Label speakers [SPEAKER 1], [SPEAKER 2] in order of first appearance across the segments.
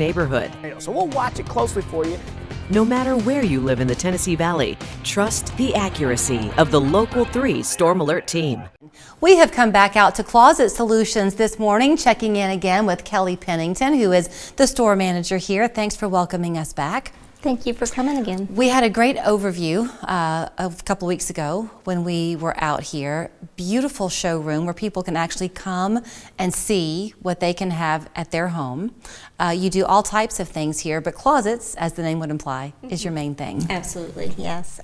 [SPEAKER 1] neighborhood.
[SPEAKER 2] So we'll watch it closely for you.
[SPEAKER 1] No matter where you live in the Tennessee Valley, trust the accuracy of the Local 3 Storm Alert team.
[SPEAKER 3] We have come back out to Closet Solutions this morning, checking in again with Kelly Pennington, who is the store manager here. Thanks for welcoming us back.
[SPEAKER 4] Thank you for coming again.
[SPEAKER 3] We had a great overview a couple weeks ago when we were out here. Beautiful showroom where people can actually come and see what they can have at their home. You do all types of things here, but closets, as the name would imply, is your main thing.
[SPEAKER 4] Absolutely, yes.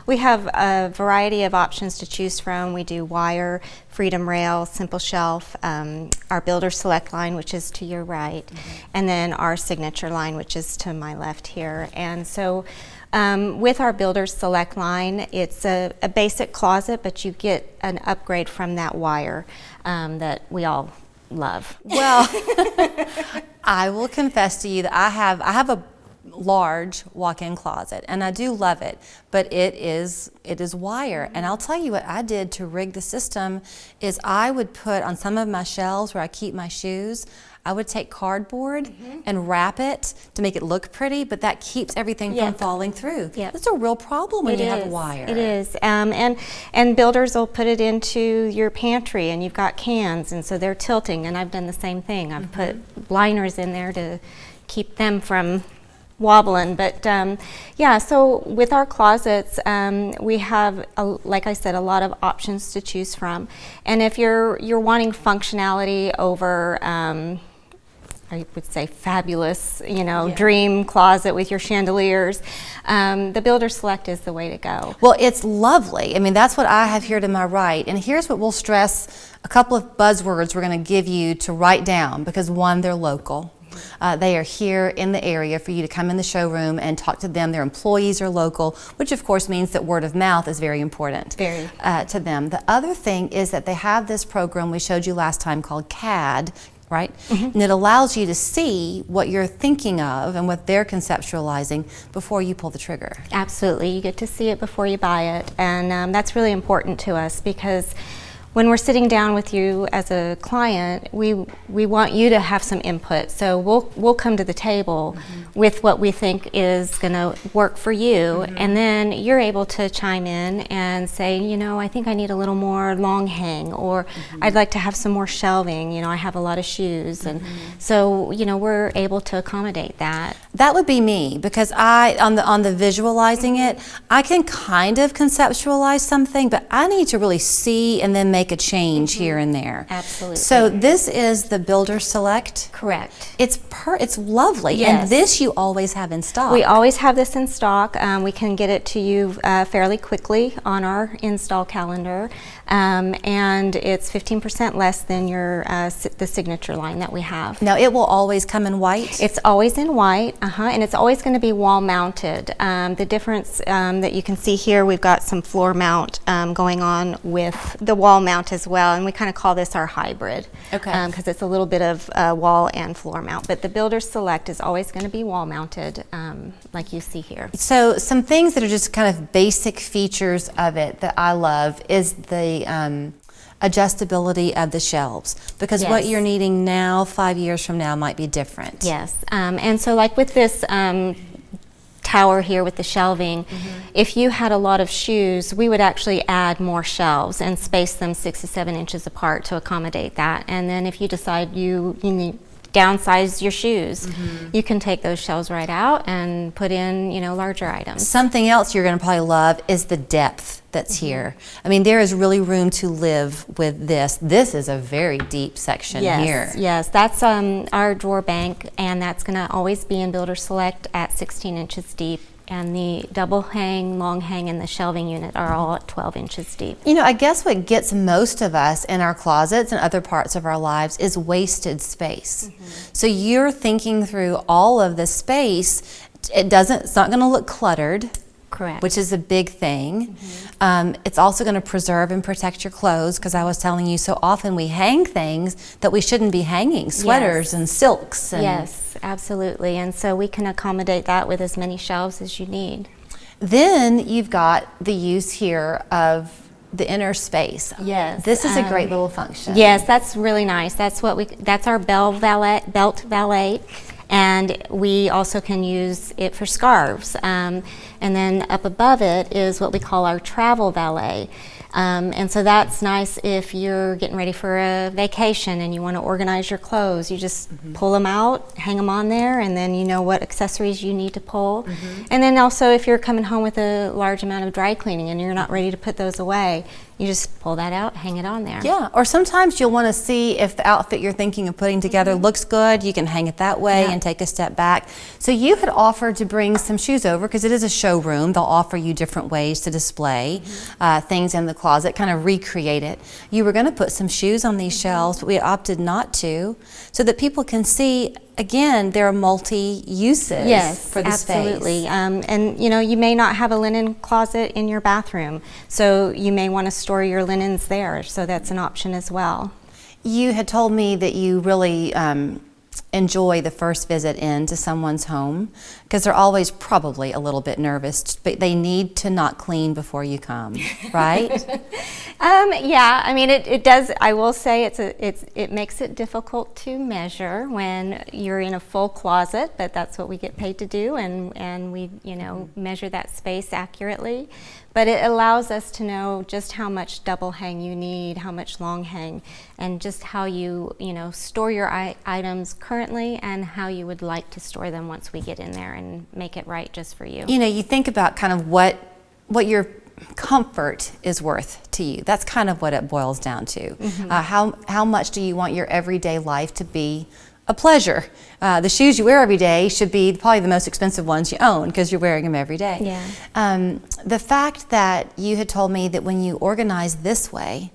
[SPEAKER 4] We have a variety of options to choose from. We do wire, Freedom Rail, Simple Shelf, our Builder Select line, which is to your right, and then our Signature line, which is to my left here. And so with our Builder Select line, it's a basic closet, but you get an upgrade from that wire that we all love.
[SPEAKER 3] Well, I will confess to you that I have a large walk-in closet, and I do love it, but it is wire. And I'll tell you what I did to rig the system is I would put on some of my shelves where I keep my shoes, I would take cardboard and wrap it to make it look pretty, but that keeps everything from falling through. That's a real problem when you have a wire.
[SPEAKER 4] It is, and builders will put it into your pantry, and you've got cans, and so they're tilting. And I've done the same thing. I've put liners in there to keep them from wobbling. But yeah, so with our closets, we have, like I said, a lot of options to choose from. And if you're wanting functionality over I would say fabulous, dream closet with your chandeliers, the Builder Select is the way to go.
[SPEAKER 3] Well, it's lovely. I mean, that's what I have here to my right. And here's what we'll stress, a couple of buzzwords we're going to give you to write down, because one, they're local. They are here in the area for you to come in the showroom and talk to them. Their employees are local, which of course means that word of mouth is very important to them. The other thing is that they have this program we showed you last time called CAD, right? And it allows you to see what you're thinking of and what they're conceptualizing before you pull the trigger.
[SPEAKER 4] Absolutely, you get to see it before you buy it, and that's really important to us, because when we're sitting down with you as a client, we want you to have some input. So we'll come to the table with what we think is going to work for you, and then you're able to chime in and say, I think I need a little more long hang, or I'd like to have some more shelving. I have a lot of shoes, and so we're able to accommodate that.
[SPEAKER 3] That would be me, because on the visualizing it, I can kind of conceptualize something, but I need to really see and then make a change here and there.
[SPEAKER 4] Absolutely.
[SPEAKER 3] So this is the Builder Select.
[SPEAKER 4] Correct.
[SPEAKER 3] It's lovely.
[SPEAKER 4] Yes.
[SPEAKER 3] And this you always have in stock.
[SPEAKER 4] We always have this in stock. We can get it to you fairly quickly on our install calendar, and it's 15% less than the Signature line that we have.
[SPEAKER 3] Now it will always come in white?
[SPEAKER 4] It's always in white, and it's always going to be wall mounted. The difference that you can see here, we've got some floor mount going on with the wall mount as well, and we kind of call this our hybrid, because it's a little bit of wall and floor mount. But the Builder Select is always going to be wall mounted, like you see here. So
[SPEAKER 3] some things that are just kind of basic features of it that I love is the adjustability of the shelves, because what you're needing now 5 years from now might be different. Yes,
[SPEAKER 4] and so like with this tower here with the shelving, if you had a lot of shoes, we would actually add more shelves and space them 6 to 7 inches apart to accommodate that. And then if you decide you need downsize your shoes, you can take those shelves right out and put in larger items. Something else you're going to probably love is the depth that's here. I mean, there is really room to live with this. This is a very deep section here. Yes, that's our drawer bank, and that's going to always be in Builder Select at 16 inches deep. And the double hang, long hang, and the shelving unit are all at 12 inches deep. I guess what gets most of us in our closets and other parts of our lives is wasted space. So you're thinking through all of the space. It's not going to look cluttered. Correct. Which is a big thing. It's also going to preserve and protect your clothes, because I was telling you so often we hang things that we shouldn't be hanging, sweaters and silks. Yes, absolutely. And so we can accommodate that with as many shelves as you need. Then you've got the use here of the inner space. Yes. This is a great little function. Yes, that's really nice. That's our belt valet. And we also can use it for scarves. And then up above it is what we call our travel valet. And so that's nice if you're getting ready for a vacation and you want to organize your clothes. You just pull them out, hang them on there, and then you know what accessories you need to pull. And then also if you're coming home with a large amount of dry cleaning and you're not ready to put those away, you just pull that out, hang it on there.
[SPEAKER 3] Yeah, or sometimes you'll want to see if the outfit you're thinking of putting together looks good. You can hang it that way and take a step back. So you had offered to bring some shoes over because it is a showroom. They'll offer you different ways to display things in the closet, kind of recreate it. You were going to put some shoes on these shelves, but we opted not to, so that people can see, again, there are multi-uses for the
[SPEAKER 4] absolutely.
[SPEAKER 3] space.
[SPEAKER 4] And you know, you may not have a linen closet in your bathroom, so you may want to store your linens there, so that's an option as well.
[SPEAKER 3] You had told me that you really enjoy the first visit into someone's home because they're always probably a little bit nervous, but they need to not clean before you come, right?
[SPEAKER 4] Yeah, I mean, it does. I will say it makes it difficult to measure when you're in a full closet, but that's what we get paid to do, and we, you know, measure that space accurately. But it allows us to know just how much double hang you need, how much long hang, and just how you know, store your items currently and how you would like to store them once we get in there and make it right just for you.
[SPEAKER 3] You know, you think about kind of what your comfort is worth to you. That's kind of what it boils down to. How much do you want your everyday life to be a pleasure? The shoes you wear every day should be probably the most expensive ones you own because you're wearing them every day.
[SPEAKER 4] Yeah.
[SPEAKER 3] The fact that you had told me that when you organize this way,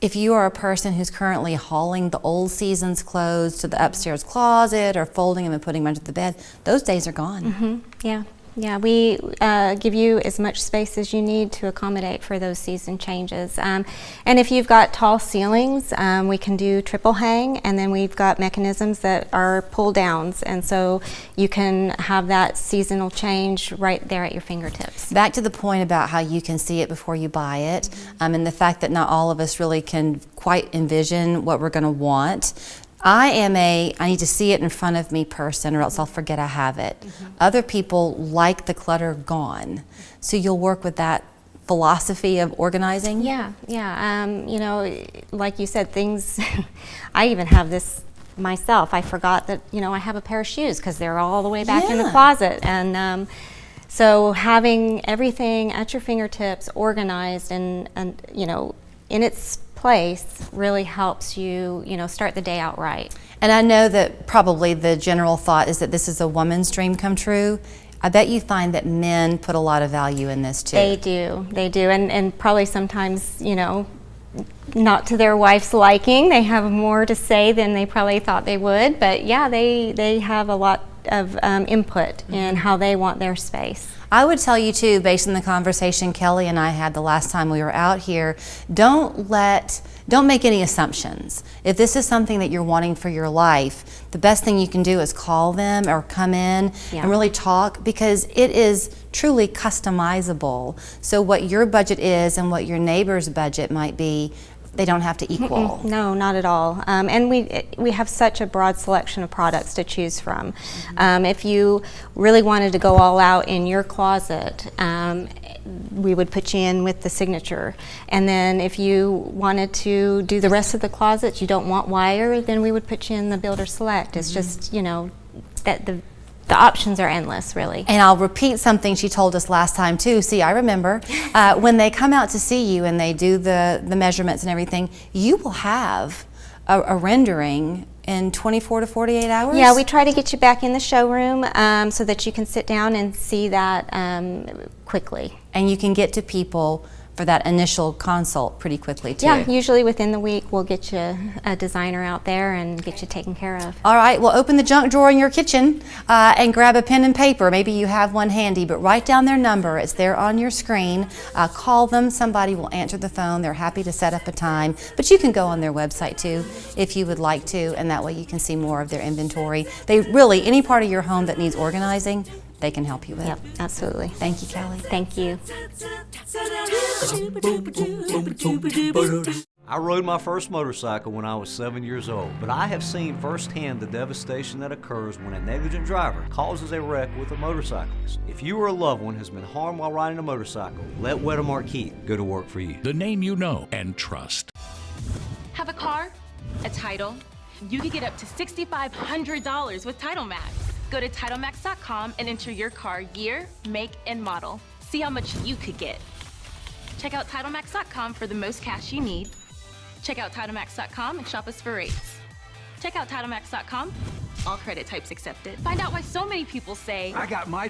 [SPEAKER 3] if you are a person who's currently hauling the old season's clothes to the upstairs closet or folding them and putting them under the bed, those days are gone.
[SPEAKER 4] Yeah. Yeah, we give you as much space as you need to accommodate for those season changes. And if you've got tall ceilings, we can do triple hang, and then we've got mechanisms that are pull downs, and so you can have that seasonal change right there at your fingertips.
[SPEAKER 3] Back to the point about how you can see it before you buy it, and the fact that not all of us really can quite envision what we're going to want. I need to see it in front of me person, or else I'll forget I have it. Other people like the clutter gone. So you'll work with that philosophy of organizing?
[SPEAKER 4] Yeah. You know, like you said, things, I even have this myself. I forgot that, you know, I have a pair of shoes because they're all the way back in the closet. And so having everything at your fingertips organized and you know, in its place really helps you, you know, start the day out right.
[SPEAKER 3] And I know that probably the general thought is that this is a woman's dream come true. I bet you find that men put a lot of value in this too.
[SPEAKER 4] They do, and probably sometimes, you know, not to their wife's liking. They have more to say than they probably thought they would, but yeah, they have a lot of input in how they want their space.
[SPEAKER 3] I would tell you too, based on the conversation Kelly and I had the last time we were out here, don't make any assumptions. If this is something that you're wanting for your life, the best thing you can do is call them or come in and really talk, because it is truly customizable. So what your budget is and what your neighbor's budget might be, they don't have to equal.
[SPEAKER 4] No, not at all. And we have such a broad selection of products to choose from. If you really wanted to go all out in your closet, we would put you in with the Signature. And then if you wanted to do the rest of the closets, you don't want wire, then we would put you in the Builder Select. It's just, you know, that the options are endless, really.
[SPEAKER 3] And I'll repeat something she told us last time too. See, I remember when they come out to see you and they do the measurements and everything, you will have a rendering in 24 to 48 hours?
[SPEAKER 4] Yeah, we try to get you back in the showroom so that you can sit down and see that quickly.
[SPEAKER 3] And you can get to people for that initial consult pretty quickly too.
[SPEAKER 4] Yeah, usually within the week we'll get you a designer out there and get you taken care of.
[SPEAKER 3] All right, well, open the junk drawer in your kitchen and grab a pen and paper. Maybe you have one handy, but write down their number. It's there on your screen. Call them. Somebody will answer the phone. They're happy to set up a time, but you can go on their website too if you would like to, and that way you can see more of their inventory. They really, any part of your home that needs organizing, they can help you with.
[SPEAKER 4] Yep, absolutely.
[SPEAKER 3] Thank you, Kelly.
[SPEAKER 4] Thank you.
[SPEAKER 5] I rode my first motorcycle when I was 7 years old, but I have seen firsthand the devastation that occurs when a negligent driver causes a wreck with a motorcyclist. If you or a loved one has been harmed while riding a motorcycle, let Wedemark Keith go to work for you.
[SPEAKER 6] The name you know and trust.
[SPEAKER 7] Have a car? A title? You could get up to $6,500 with TitleMax. Go to TitleMax.com and enter your car year, make, and model. See how much you could get. Check out TitleMax.com for the most cash you need. Check out TitleMax.com and shop us for rates. Check out TitleMax.com. All credit types accepted. Find out why so many people say,
[SPEAKER 8] I got my